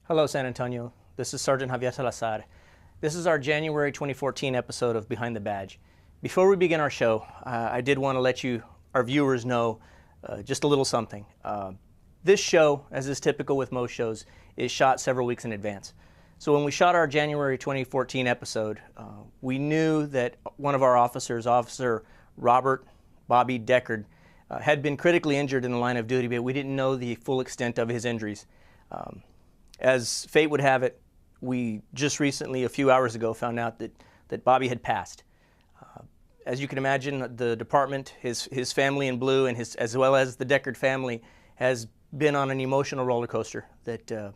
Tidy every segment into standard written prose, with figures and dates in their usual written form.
Hello, San Antonio. This is Sergeant Javier Salazar. This is our January 2014 episode of Behind the Badge. Before we begin our show, I did want to let you, our viewers, know just a little something. This show, as is typical with most shows, is shot several weeks in advance. So when we shot our January 2014 episode, we knew that one of our officers, Officer Robert Bobby Deckard, had been critically injured in the line of duty, but we didn't know the full extent of his injuries. As fate would have it, we just recently, a few hours ago, found out that Bobby had passed. As you can imagine, the department, his family in blue, and as well as the Deckard family, has been on an emotional roller coaster that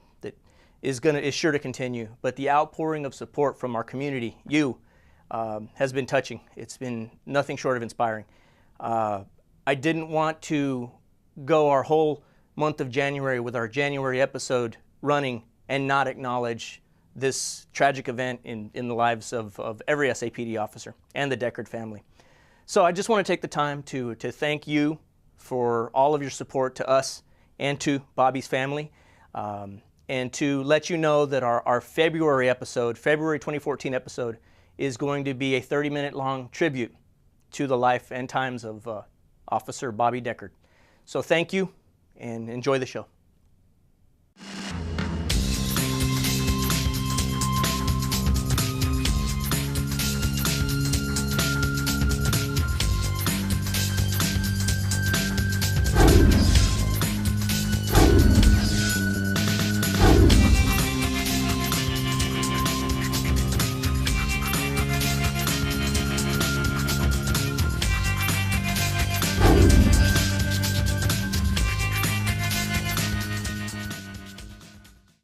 is sure to continue. But the outpouring of support from our community, has been touching. It's been nothing short of inspiring. I didn't want to go our whole month of January with our January episode running and not acknowledge this tragic event in the lives of every SAPD officer and the Deckard family. So I just want to take the time to thank you for all of your support to us and to Bobby's family, and to let you know that our February 2014 episode, is going to be a 30-minute long tribute to the life and times of Officer Bobby Deckard. So thank you and enjoy the show.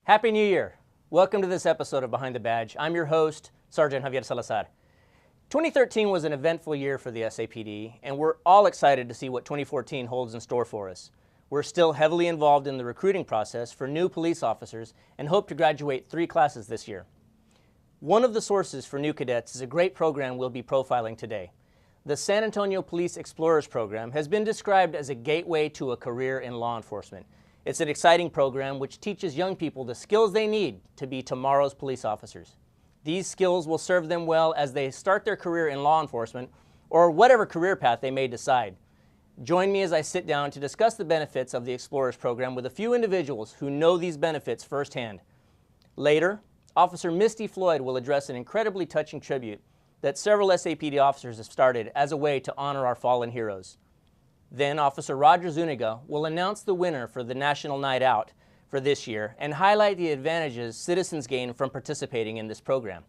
Happy New Year. Welcome to this episode of Behind the Badge. I'm your host, Sergeant Javier Salazar. 2013 was an eventful year for the SAPD, and we're all excited to see what 2014 holds in store for us. We're still heavily involved in the recruiting process for new police officers and hope to graduate 3 classes this year. One of the sources for new cadets is a great program we'll be profiling today. The San Antonio Police Explorers Program has been described as a gateway to a career in law enforcement. It's an exciting program which teaches young people the skills they need to be tomorrow's police officers. These skills will serve them well as they start their career in law enforcement or whatever career path they may decide. Join me as I sit down to discuss the benefits of the Explorers Program with a few individuals who know these benefits firsthand. Later, Officer Misty Floyd will address an incredibly touching tribute that several SAPD officers have started as a way to honor our fallen heroes. Then Officer Roger Zuniga will announce the winner for the National Night Out for this year and highlight the advantages citizens gain from participating in this program.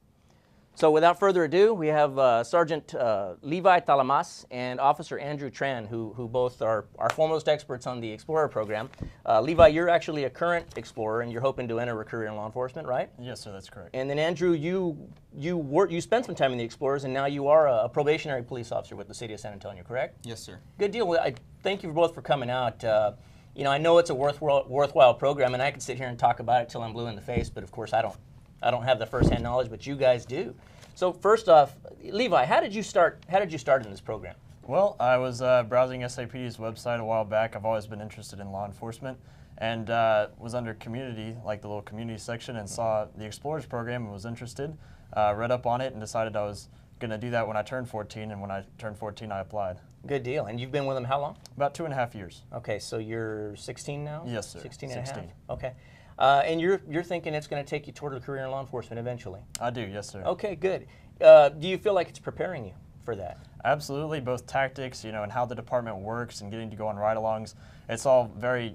So without further ado, we have Sergeant Levi Talamas and Officer Andrew Tran, who both are our foremost experts on the Explorer program. Levi, you're actually a current Explorer and you're hoping to enter a career in law enforcement, right? Yes, sir, that's correct. And then Andrew, you spent some time in the Explorers and now you are a probationary police officer with the City of San Antonio, correct? Yes, sir. Good deal. Well, I thank you both for coming out. I know it's a worthwhile program, and I could sit here and talk about it till I'm blue in the face, but of course I don't have the first-hand knowledge, but you guys do. So first off, Levi, how did you start in this program? Well, I was browsing SAPD's website a while back. I've always been interested in law enforcement, and was under community, like the little community section, and saw the Explorers program and was interested. Read up on it and decided I was going to do that when I turned 14, and when I turned 14, I applied. Good deal. And you've been with them how long? About 2.5 years. Okay, so you're 16 now? Yes, sir. 16 and 16. a half. Okay. And you're thinking it's going to take you toward a career in law enforcement eventually? I do, yes, sir. Okay, good. Do you feel like it's preparing you for that? Absolutely, both tactics, and how the department works and getting to go on ride-alongs. It's all very,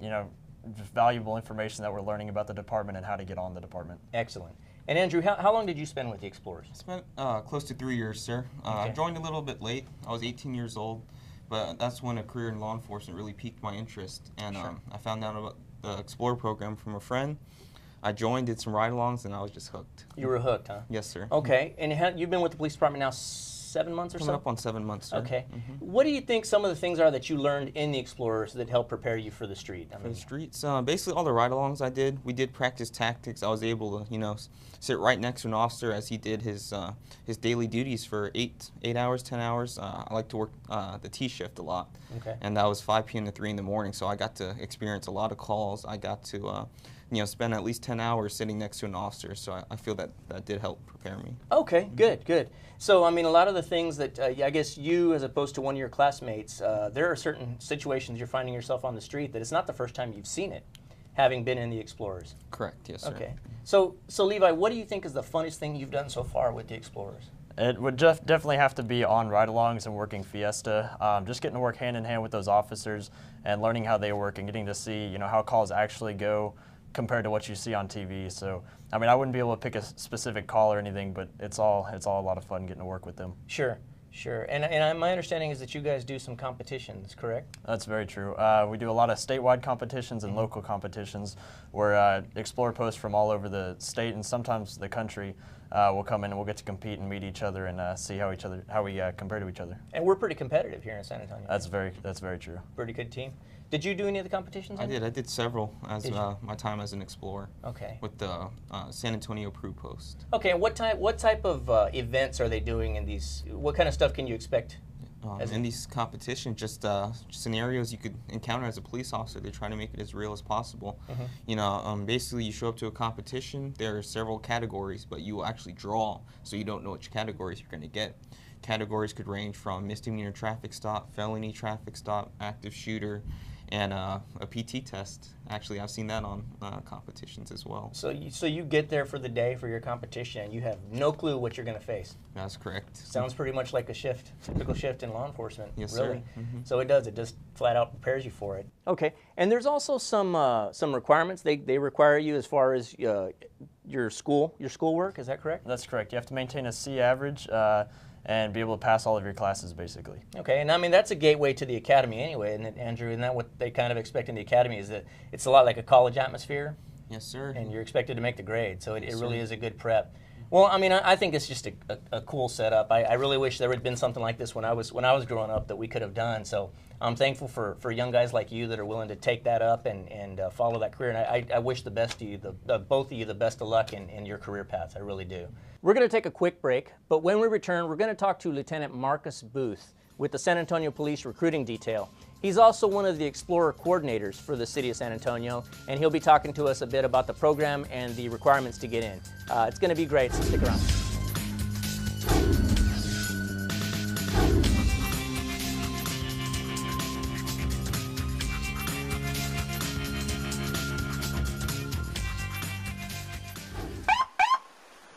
valuable information that we're learning about the department and how to get on the department. Excellent. And Andrew, how long did you spend with the Explorers? I spent close to 3 years, sir. I joined a little bit late. I was 18 years old, but that's when a career in law enforcement really piqued my interest. And I found out about the Explorer program from a friend. I joined, did some ride-alongs, and I was just hooked. You were hooked, huh? Yes, sir. Okay. And you've been with the police department now 7 months or so? Coming up on 7 months, sir. Okay. What do you think some of the things are that you learned in the Explorers that helped prepare you for the street? For the streets, basically all the ride-alongs I did, we did practice tactics. I was able to, sit right next to an officer as he did his daily duties for 8 hours, 10 hours. I like to work the T shift a lot. Okay. And that was 5 p.m. to 3 in the morning, so I got to experience a lot of calls. I got to spend at least 10 hours sitting next to an officer. So I feel that that did help prepare me. Okay, good, good. So, I mean, a lot of the things that I guess you, as opposed to one of your classmates, there are certain situations you're finding yourself on the street that it's not the first time you've seen it, having been in the Explorers. Correct, yes, sir. Okay. So Levi, what do you think is the funnest thing you've done so far with the Explorers? It would definitely have to be on ride-alongs and working Fiesta. Just getting to work hand in hand with those officers and learning how they work and getting to see, how calls actually go compared to what you see on TV. So, I mean, I wouldn't be able to pick a specific call or anything, but it's all a lot of fun getting to work with them. Sure, sure. And my understanding is that you guys do some competitions, correct? That's very true. We do a lot of statewide competitions and local competitions where Explorer posts from all over the state and sometimes the country will come in and we'll get to compete and meet each other and see how we compare to each other. And we're pretty competitive here in San Antonio. That's very true. Pretty good team. Did you do any of the competitions? I did several as my time as an Explorer. Okay. With the San Antonio Crew Post. Okay, and what type of events are they doing in these? What kind of stuff can you expect? In these competitions, just scenarios you could encounter as a police officer. They're trying to make it as real as possible. Basically, you show up to a competition. There are several categories, but you will actually draw, so you don't know which categories you're going to get. Categories could range from misdemeanor traffic stop, felony traffic stop, active shooter, and a PT test. Actually, I've seen that on competitions as well. So you get there for the day for your competition, and you have no clue what you're going to face. That's correct. Sounds pretty much like a typical shift in law enforcement. Yes, really. sir. Mm-hmm. So it just flat out prepares you for it. Okay, and there's also some requirements they require you as far as your schoolwork. Is that correct? That's correct. You have to maintain a C average. And be able to pass all of your classes, basically. Okay, and I mean, that's a gateway to the academy anyway, isn't it, Andrew? Isn't that what they kind of expect in the academy, is that it's a lot like a college atmosphere? Yes, sir. And you're expected to make the grade, so it really is a good prep. Well, I mean, I think it's just a cool setup. I really wish there had been something like this when I was growing up that we could have done. So I'm thankful for young guys like you that are willing to take that up and follow that career. And I wish the best to you, both of you, the best of luck in your career paths. I really do. We're going to take a quick break, but when we return, we're going to talk to Lieutenant Marcus Booth with the San Antonio Police Recruiting Detail. He's also one of the Explorer coordinators for the City of San Antonio, and he'll be talking to us a bit about the program and the requirements to get in. It's going to be great, so stick around.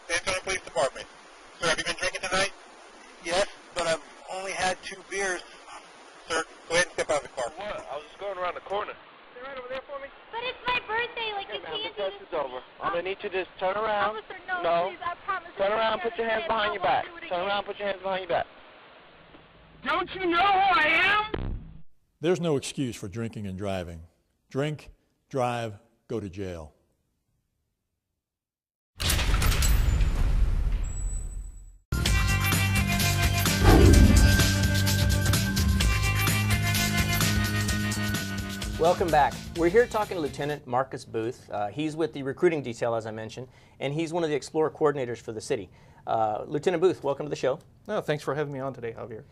San Antonio Police Department. Sir, have you been drinking tonight? Yes, but I've only had 2 beers. Sir, go ahead and step out of the car. What? I was just going around the corner. Stay right over there for me. But it's my birthday, like you can't The test is over. I'm going to need you to just turn around. Officer, no, No. please, I promise. Turn I around, can't put your hands understand. behind I your won't back. do it Turn again. around, put your hands behind your back. Don't you know who I am? There's no excuse for drinking and driving. Drink, drive, go to jail. Welcome back. We're here talking to Lieutenant Marcus Booth. He's with the recruiting detail, as I mentioned, and he's one of the Explorer coordinators for the city. Lieutenant Booth, welcome to the show. No, thanks for having me on today, Javier.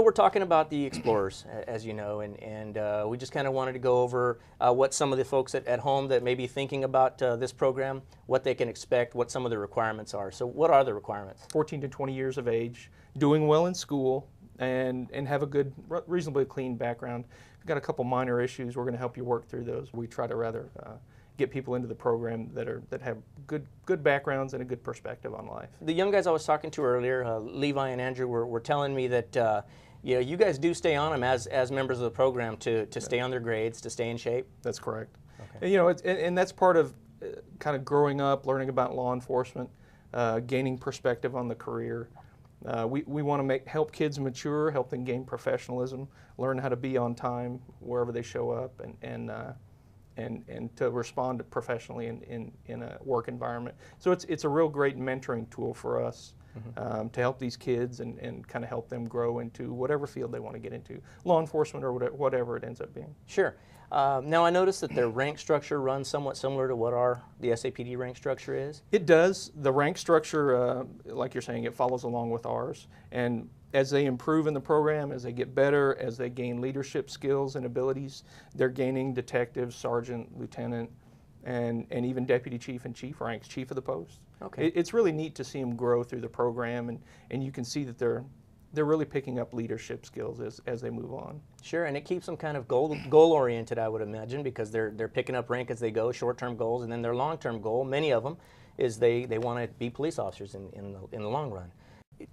We're talking about the Explorers, as you know, and we just kind of wanted to go over what some of the folks at home that may be thinking about this program, what they can expect, what some of the requirements are. So what are the requirements? 14 to 20 years of age, doing well in school, and have a good, reasonably clean background. If you've got a couple minor issues, we're going to help you work through those. We try to rather get people into the program that have good backgrounds and a good perspective on life. The young guys I was talking to earlier, Levi and Andrew, were telling me that you guys do stay on them as members of the program to stay on their grades, to stay in shape. That's correct. Okay. And that's part of kind of growing up, learning about law enforcement, gaining perspective on the career. We want to help kids mature, help them gain professionalism, learn how to be on time wherever they show up, and to respond professionally in a work environment. So it's a real great mentoring tool for us to help these kids and kind of help them grow into whatever field they want to get into, law enforcement or whatever it ends up being. Sure. Now I noticed that their rank structure runs somewhat similar to what the SAPD rank structure is. It does. The rank structure, like you're saying, it follows along with ours. And as they improve in the program, as they get better, as they gain leadership skills and abilities, they're gaining detective, sergeant, lieutenant, and even deputy chief and chief ranks, chief of the post. Okay. It's really neat to see them grow through the program, and you can see that they're really picking up leadership skills as they move on. Sure, and it keeps them kind of goal oriented, I would imagine, because they're picking up rank as they go, short-term goals, and then their long-term goal, many of them, is they want to be police officers in the long run.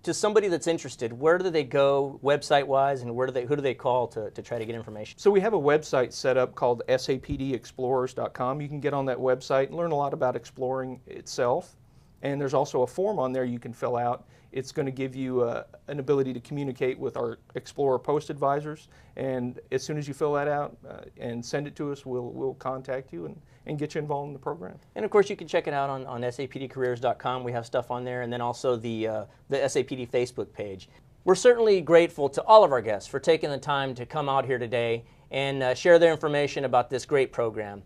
To somebody that's interested, where do they go website-wise, and who do they call to try to get information? So we have a website set up called sapdexplorers.com. You can get on that website and learn a lot about exploring itself. And there's also a form on there you can fill out. It's going to give you an ability to communicate with our Explorer Post advisors. And as soon as you fill that out and send it to us, we'll contact you and get you involved in the program. And of course, you can check it out on sapdcareers.com. We have stuff on there, and then also the SAPD Facebook page. We're certainly grateful to all of our guests for taking the time to come out here today and share their information about this great program.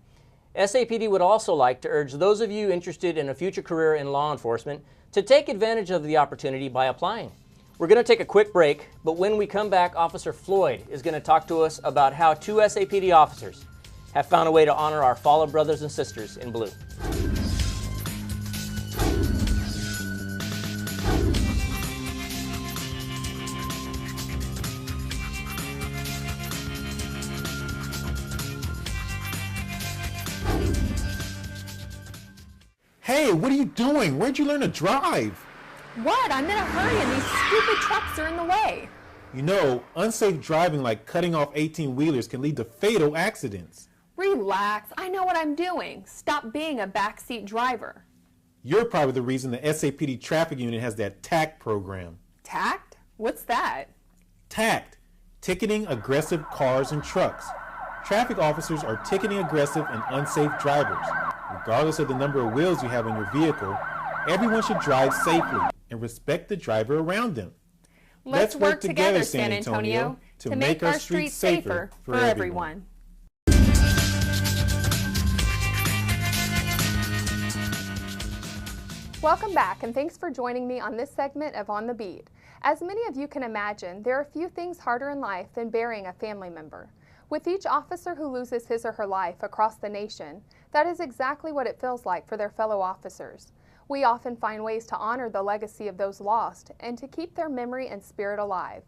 SAPD would also like to urge those of you interested in a future career in law enforcement to take advantage of the opportunity by applying. We're going to take a quick break, but when we come back, Officer Floyd is going to talk to us about how 2 SAPD officers have found a way to honor our fallen brothers and sisters in blue. Hey, what are you doing? Where'd you learn to drive? What? I'm in a hurry and these stupid trucks are in the way. You know, unsafe driving like cutting off 18-wheelers can lead to fatal accidents. Relax. I know what I'm doing. Stop being a backseat driver. You're probably the reason the SAPD traffic unit has that TACT program. TACT? What's that? TACT, ticketing aggressive cars and trucks. Traffic officers are ticketing aggressive and unsafe drivers. Regardless of the number of wheels you have in your vehicle, everyone should drive safely and respect the driver around them. Let's work together, San Antonio, to make our streets safer for everyone. Welcome back, and thanks for joining me on this segment of On the Beat. As many of you can imagine, there are few things harder in life than burying a family member. With each officer who loses his or her life across the nation, that is exactly what it feels like for their fellow officers. We often find ways to honor the legacy of those lost and to keep their memory and spirit alive.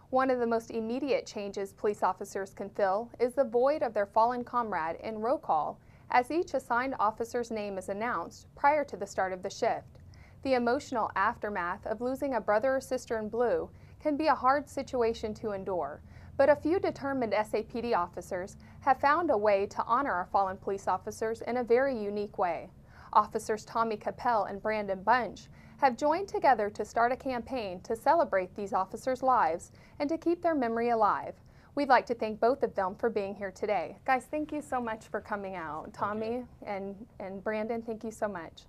One of the most immediate changes police officers can fill is the void of their fallen comrade in roll call, as each assigned officer's name is announced prior to the start of the shift. The emotional aftermath of losing a brother or sister in blue can be a hard situation to endure, but a few determined SAPD officers have found a way to honor our fallen police officers in a very unique way. Officers Tommy Capel and Brandon Bunch have joined together to start a campaign to celebrate these officers' lives and to keep their memory alive. We'd like to thank both of them for being here today. Guys, thank you so much for coming out. Tommy and Brandon, thank you so much.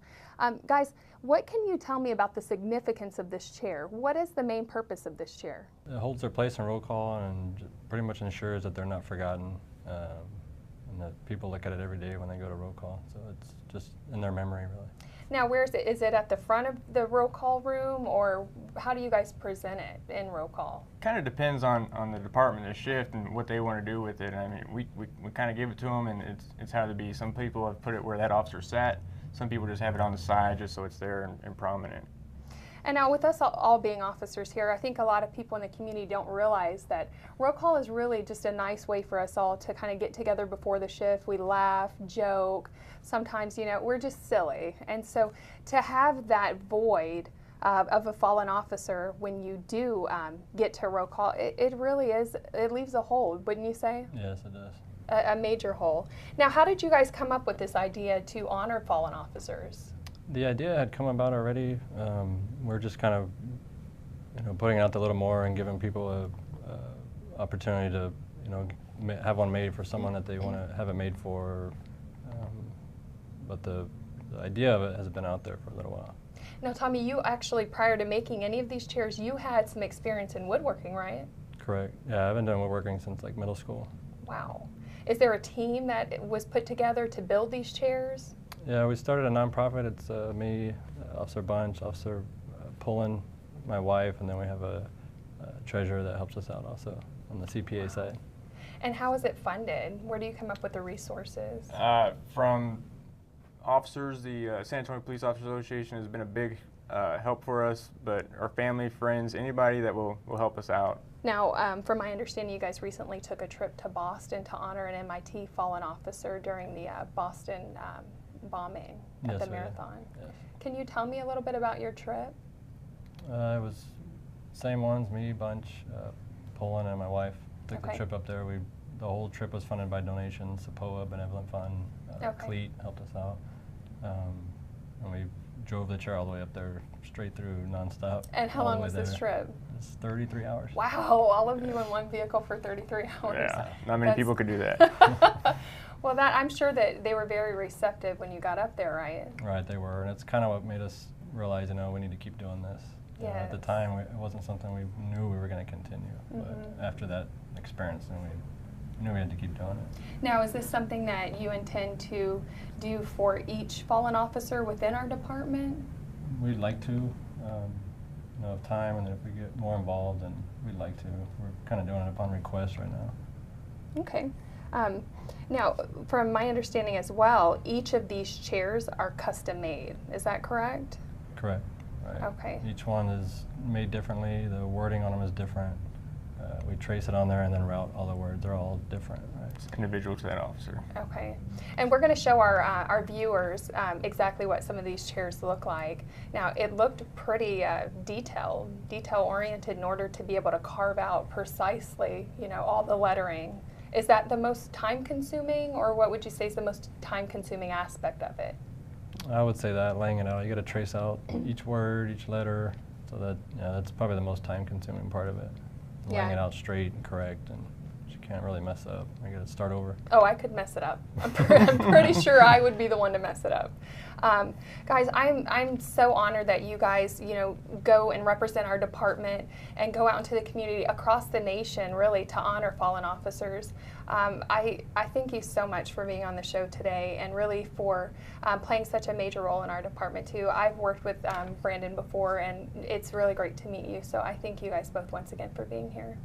Guys, what can you tell me about the significance of this chair? What is the main purpose of this chair? It holds their place in roll call and pretty much ensures that they're not forgotten, and that people look at it every day when they go to roll call. So it's just in their memory, really. Now, where is it? Is it at the front of the roll call room, or how do you guys present it in roll call? Kind of depends on the department, the shift, and what they want to do with it. I mean, we kind of give it to them, and it's how to be. Some people have put it where that officer sat. Some people just have it on the side just so it's there and prominent. And now with us all being officers here, I think a lot of people in the community don't realize that roll call is really just a nice way for us all to kind of get together before the shift. We laugh, joke. Sometimes, you know, we're just silly. And so to have that void of a fallen officer when you do get to roll call, it really is, it leaves a hole, wouldn't you say? Yes, it does. A major hole. Now, how did you guys come up with this idea to honor fallen officers? The idea had come about already. We're just kind of, putting it out a little more and giving people a opportunity to, have one made for someone that they want to have it made for. But the idea of it has been out there for a little while. Now, Tommy, you actually, prior to making any of these chairs, you had some experience in woodworking, right? Correct. Yeah, I've been doing woodworking since like middle school. Wow. Is there a team that was put together to build these chairs? Yeah, we started a nonprofit. It's me, Officer Bunch, Officer Pullen, my wife, and then we have a treasurer that helps us out also on the CPA side. And how is it funded? Where do you come up with the resources? From officers, the San Antonio Police Officers Association has been a big help for us, but our family, friends, anybody that will help us out. Now, from my understanding, you guys recently took a trip to Boston to honor an MIT fallen officer during the Boston bombing at the marathon. Yes. Can you tell me a little bit about your trip? It was same ones, me, Bunch, Poland, and my wife took the trip up there. The whole trip was funded by donations. SAPOA, Benevolent Fund, CLEAT helped us out. And we drove the chair all the way up there, straight through, nonstop. And how long was this trip? It's 33 hours. Wow, all of you in one vehicle for 33 hours. Yeah, not many people could do that. Well, I'm sure that they were very receptive when you got up there, right? Right, they were, and it's kind of what made us realize, we need to keep doing this. At the time, it wasn't something we knew we were going to continue, but after that experience, then we knew we had to keep doing it. Now, is this something that you intend to do for each fallen officer within our department? We'd like to, if time, and if we get more involved, then we'd like to. We're kind of doing it upon request right now. Okay. Now, from my understanding as well, each of these chairs are custom made. Is that correct? Correct. Right. Okay. Each one is made differently. The wording on them is different. We trace it on there and then route all the words. They're all different. Right? It's individual to that officer. Okay. And we're going to show our viewers exactly what some of these chairs look like. Now, it looked pretty detail-oriented in order to be able to carve out precisely, all the lettering. Is that the most time-consuming, or what would you say is the most time-consuming aspect of it? I would say that, laying it out. You got to trace out each word, each letter, so that that's probably the most time-consuming part of it. Laying it out straight and correct, and you can't really mess up. You got to start over. Oh, I could mess it up. I'm pretty sure I would be the one to mess it up. Guys, I'm so honored that you guys, go and represent our department and go out into the community across the nation, really, to honor fallen officers. I thank you so much for being on the show today, and really for playing such a major role in our department too. I've worked with Brandon before, and it's really great to meet you. So I thank you guys both once again for being here.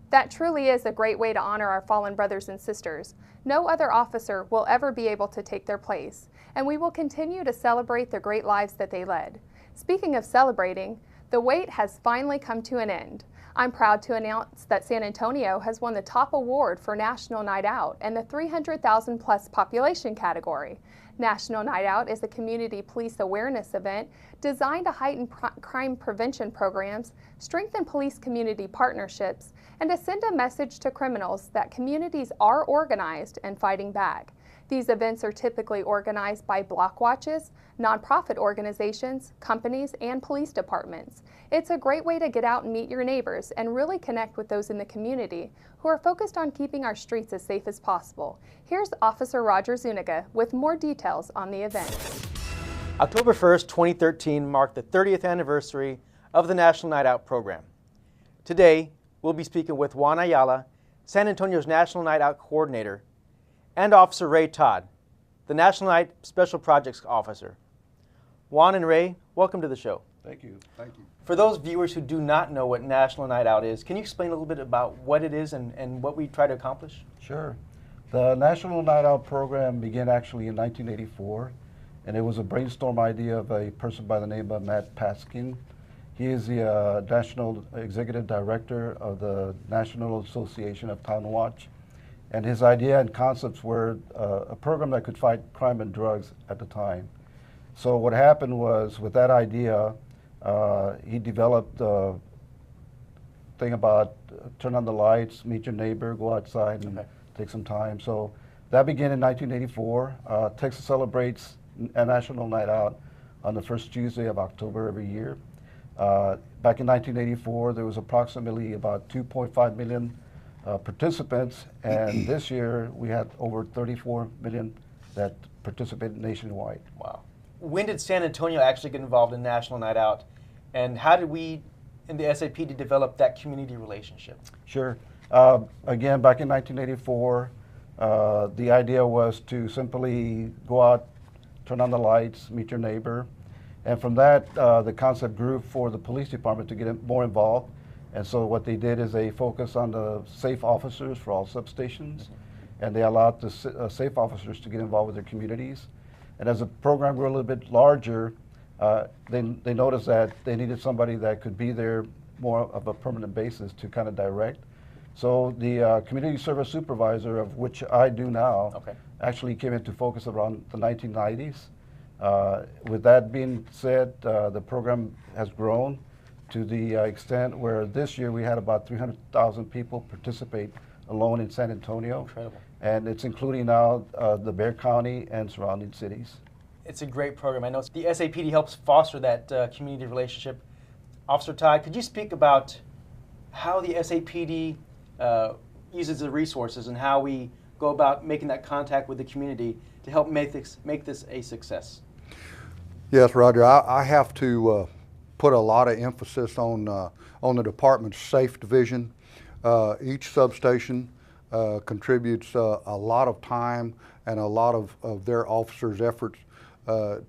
That truly is a great way to honor our fallen brothers and sisters. No other officer will ever be able to take their place, and we will continue to celebrate the great lives that they led. Speaking of celebrating, the wait has finally come to an end. I'm proud to announce that San Antonio has won the top award for National Night Out in the 300,000 plus population category. National Night Out is a community police awareness event designed to heighten crime prevention programs, strengthen police community partnerships, and to send a message to criminals that communities are organized and fighting back. These events are typically organized by block watches, nonprofit organizations, companies, and police departments. It's a great way to get out and meet your neighbors and really connect with those in the community who are focused on keeping our streets as safe as possible. Here's Officer Roger Zuniga with more details on the event. October 1st, 2013 marked the 30th anniversary of the National Night Out program. Today, we'll be speaking with Juan Ayala, San Antonio's National Night Out Coordinator, and Officer Ray Todd, the National Night Special Projects Officer. Juan and Ray, welcome to the show. Thank you. Thank you. For those viewers who do not know what National Night Out is, can you explain a little bit about what it is and what we try to accomplish? Sure. The National Night Out program began actually in 1984, and it was a brainstorm idea of a person by the name of Matt Paskin. He is the National Executive Director of the National Association of Town Watch. And his idea and concepts were a program that could fight crime and drugs at the time. So what happened was, with that idea, he developed a thing about turn on the lights, meet your neighbor, go outside and take some time. So that began in 1984. Texas celebrates a National Night Out on the first Tuesday of October every year. Back in 1984, there was approximately about 2.5 million participants, and this year we had over 34 million that participated nationwide. Wow. When did San Antonio actually get involved in National Night Out, and how did we in the SAPD develop that community relationship? Sure. Again, back in 1984, the idea was to simply go out, turn on the lights, meet your neighbor, and from that, the concept grew for the police department to get more involved. And so what they did is they focused on the safe officers for all substations, and they allowed the safe officers to get involved with their communities. And as the program grew a little bit larger, they noticed that they needed somebody that could be there more of a permanent basis to kind of direct. So the community service supervisor, of which I do now, actually came into focus around the 1990s. With that being said, the program has grown to the extent where this year we had about 300,000 people participate alone in San Antonio. Incredible. And it's including now the Bexar County and surrounding cities. It's a great program. I know the SAPD helps foster that community relationship. Officer Todd, could you speak about how the SAPD uses the resources and how we go about making that contact with the community to help make this a success? Yes, Roger. I have to put a lot of emphasis on the department's SAFE division. Each substation contributes a lot of time and a lot of their officers' efforts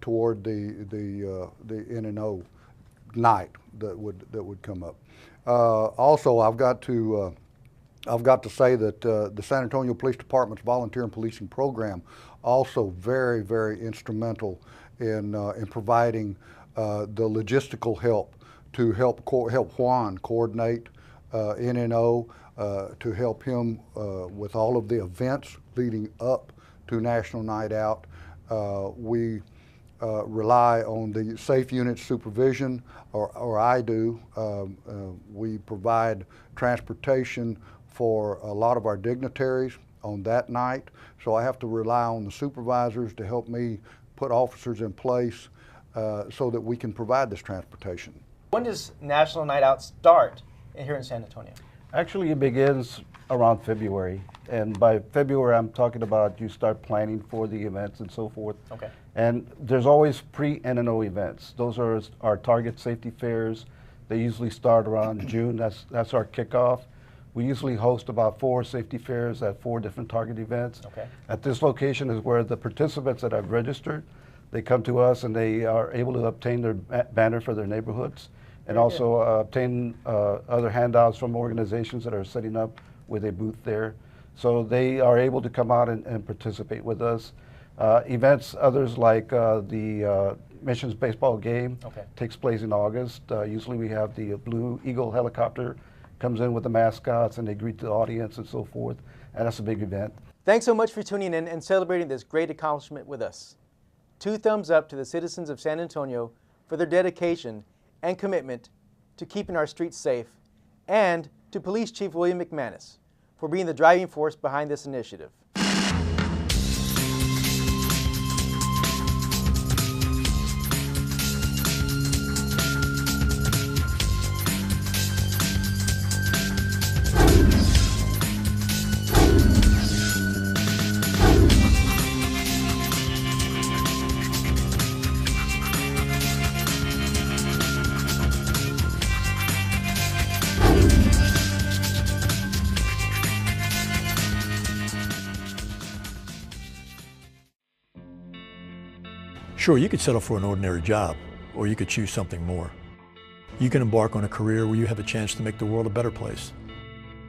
toward the N&O night that would come up. Also, I've got to say that the San Antonio Police Department's volunteer and policing program also very, very instrumental in providing the logistical help to help Juan coordinate N&O, to help him with all of the events leading up to National Night Out. We rely on the SAFE unit supervision, or I do. We provide transportation for a lot of our dignitaries on that night, so I have to rely on the supervisors to help me put officers in place so that we can provide this transportation. When does National Night Out start here in San Antonio? Actually, it begins around February. And by February, I'm talking about you start planning for the events and so forth. Okay. And there's always pre-N&O events. Those are our target safety fairs. They usually start around June. That's our kickoff. We usually host about 4 safety fairs at 4 different target events. Okay. At this location is where the participants that have registered, they come to us and they are able to obtain their banner for their neighborhoods and also obtain other handouts from organizations that are setting up with a booth there. So they are able to come out and participate with us. Events, others like the Missions baseball game takes place in August. Usually we have the Blue Eagle helicopter comes in with the mascots and they greet the audience and so forth, and that's a big event. Thanks so much for tuning in and celebrating this great accomplishment with us. 2 thumbs up to the citizens of San Antonio for their dedication and commitment to keeping our streets safe, and to Police Chief William McManus for being the driving force behind this initiative. Sure, you could settle for an ordinary job, or you could choose something more. You can embark on a career where you have a chance to make the world a better place,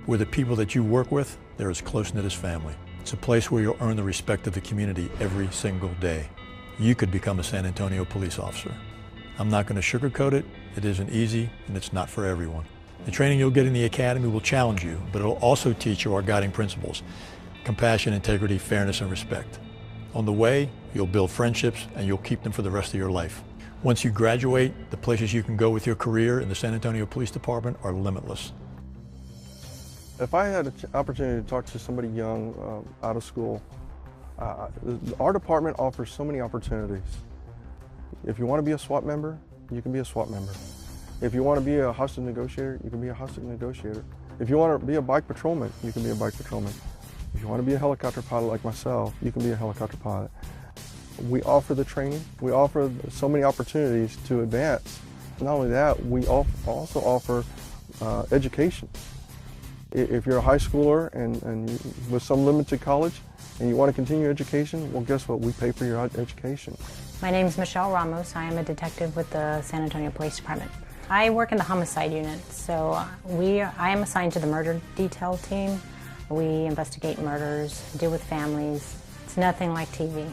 where the people that you work with, they're as close-knit as family. It's a place where you'll earn the respect of the community every single day. You could become a San Antonio police officer. I'm not going to sugarcoat it. It isn't easy, and it's not for everyone. The training you'll get in the academy will challenge you, but it'll also teach you our guiding principles: compassion, integrity, fairness, and respect. On the way, you'll build friendships and you'll keep them for the rest of your life. Once you graduate, the places you can go with your career in the San Antonio Police Department are limitless. If I had an opportunity to talk to somebody young out of school, our department offers so many opportunities. If you want to be a SWAT member, you can be a SWAT member. If you want to be a hostage negotiator, you can be a hostage negotiator. If you want to be a bike patrolman, you can be a bike patrolman. If you want to be a helicopter pilot like myself, you can be a helicopter pilot. We offer the training. We offer so many opportunities to advance. Not only that, we also offer education. If you're a high schooler and with some limited college and you want to continue your education, well, guess what? We pay for your education. My name is Michelle Ramos. I am a detective with the San Antonio Police Department. I work in the homicide unit, so I am assigned to the murder detail team. We investigate murders, deal with families. It's nothing like TV.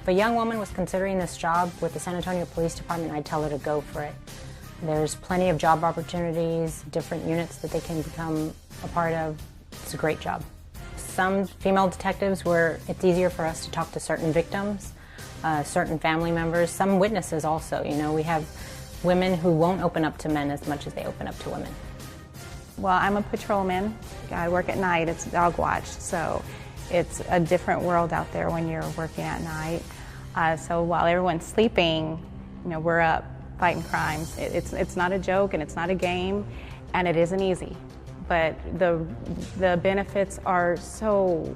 If a young woman was considering this job with the San Antonio Police Department, I'd tell her to go for it. There's plenty of job opportunities, different units that they can become a part of. It's a great job. Some female detectives where it's easier for us to talk to certain victims, certain family members, some witnesses also. You know, we have women who won't open up to men as much as they open up to women. Well, I'm a patrolman. I work at night. It's dog watch, so it's a different world out there when you're working at night. So while everyone's sleeping, you know, we're up fighting crimes. It's not a joke and it's not a game, and it isn't easy. But the benefits are so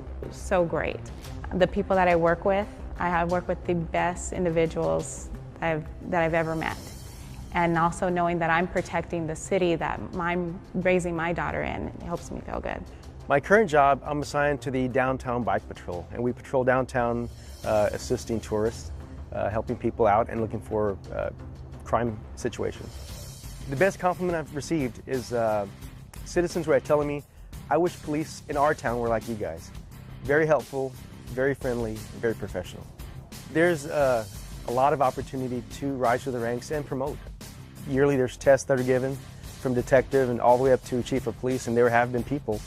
great. The people that I work with, I have worked with the best individuals that I've ever met. And also knowing that I'm protecting the city that I'm raising my daughter in, it helps me feel good. My current job, I'm assigned to the Downtown Bike Patrol, and we patrol downtown assisting tourists, helping people out and looking for crime situations. The best compliment I've received is citizens who are telling me, I wish police in our town were like you guys. Very helpful, very friendly, very professional. There's a lot of opportunity to rise through the ranks and promote. Yearly there's tests that are given from detective and all the way up to chief of police, and there have been people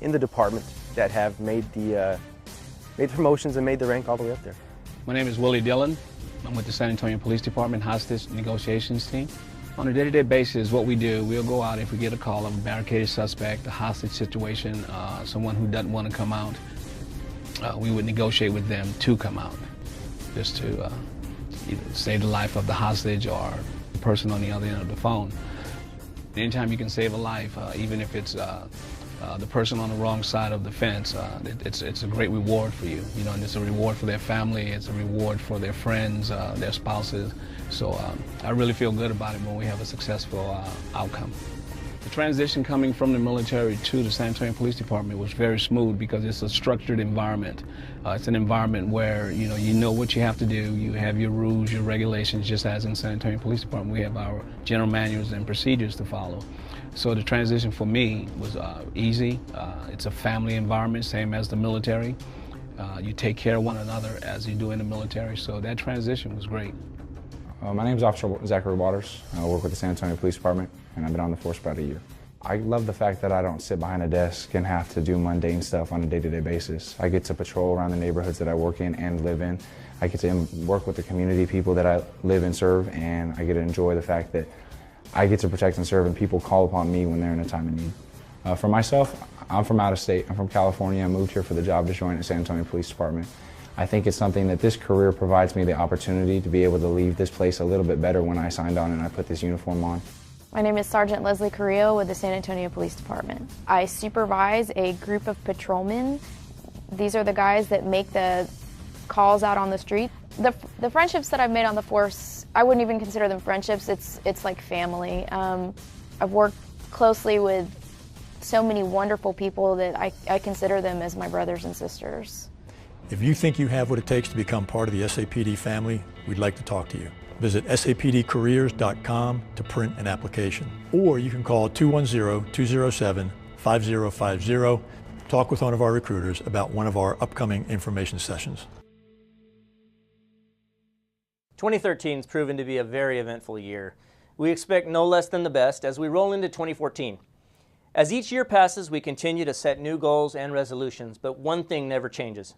in the department that have made the promotions and made the rank all the way up there. My name is Willie Dillon. I'm with the San Antonio Police Department Hostage Negotiations Team. On a day-to-day basis, what we do, we'll go out if we get a call of a barricaded suspect, a hostage situation, someone who doesn't want to come out. We would negotiate with them to come out, just to either save the life of the hostage or the person on the other end of the phone. Anytime you can save a life, even if it's the person on the wrong side of the fence, it's a great reward for you. You know, and it's a reward for their family, it's a reward for their friends, their spouses. So I really feel good about it when we have a successful outcome. The transition coming from the military to the San Antonio Police Department was very smooth because it's a structured environment. It's an environment where you know what you have to do. You have your rules, your regulations, just as in San Antonio Police Department. We have our general manuals and procedures to follow. So the transition for me was easy. It's a family environment, same as the military. You take care of one another as you do in the military. So that transition was great. My name is Officer Zachary Waters. I work with the San Antonio Police Department, and I've been on the force about a year. I love the fact that I don't sit behind a desk and have to do mundane stuff on a day-to-day basis. I get to patrol around the neighborhoods that I work in and live in. I get to work with the community people that I live and serve, and I get to enjoy the fact that I get to protect and serve, and people call upon me when they're in a time of need. For myself, I'm from out of state. I'm from California. I moved here for the job to join the San Antonio Police Department. I think it's something that this career provides me the opportunity to be able to leave this place a little bit better when I signed on and I put this uniform on. My name is Sergeant Leslie Carrillo with the San Antonio Police Department. I supervise a group of patrolmen. These are the guys that make the calls out on the street. The friendships that I've made on the force, I wouldn't even consider them friendships. It's like family. I've worked closely with so many wonderful people that I consider them as my brothers and sisters. If you think you have what it takes to become part of the SAPD family, we'd like to talk to you. Visit sapdcareers.com to print an application. Or you can call 210-207-5050. Talk with one of our recruiters about one of our upcoming information sessions. 2013 has proven to be a very eventful year. We expect no less than the best as we roll into 2014. As each year passes, we continue to set new goals and resolutions, but one thing never changes.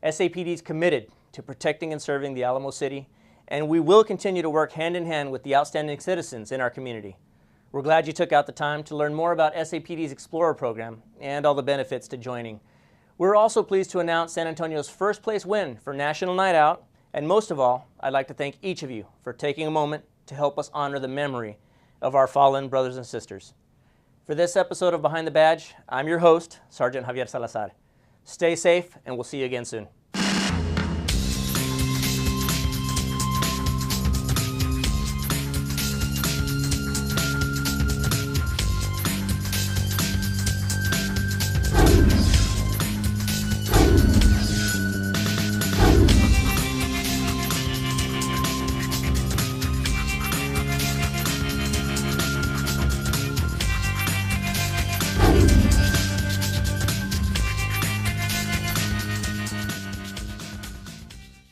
SAPD is committed to protecting and serving the Alamo City, and we will continue to work hand in hand with the outstanding citizens in our community. We're glad you took out the time to learn more about SAPD's Explorer program and all the benefits to joining. We're also pleased to announce San Antonio's first place win for National Night Out, and most of all, I'd like to thank each of you for taking a moment to help us honor the memory of our fallen brothers and sisters. For this episode of Behind the Badge, I'm your host, Sergeant Javier Salazar. Stay safe, and we'll see you again soon.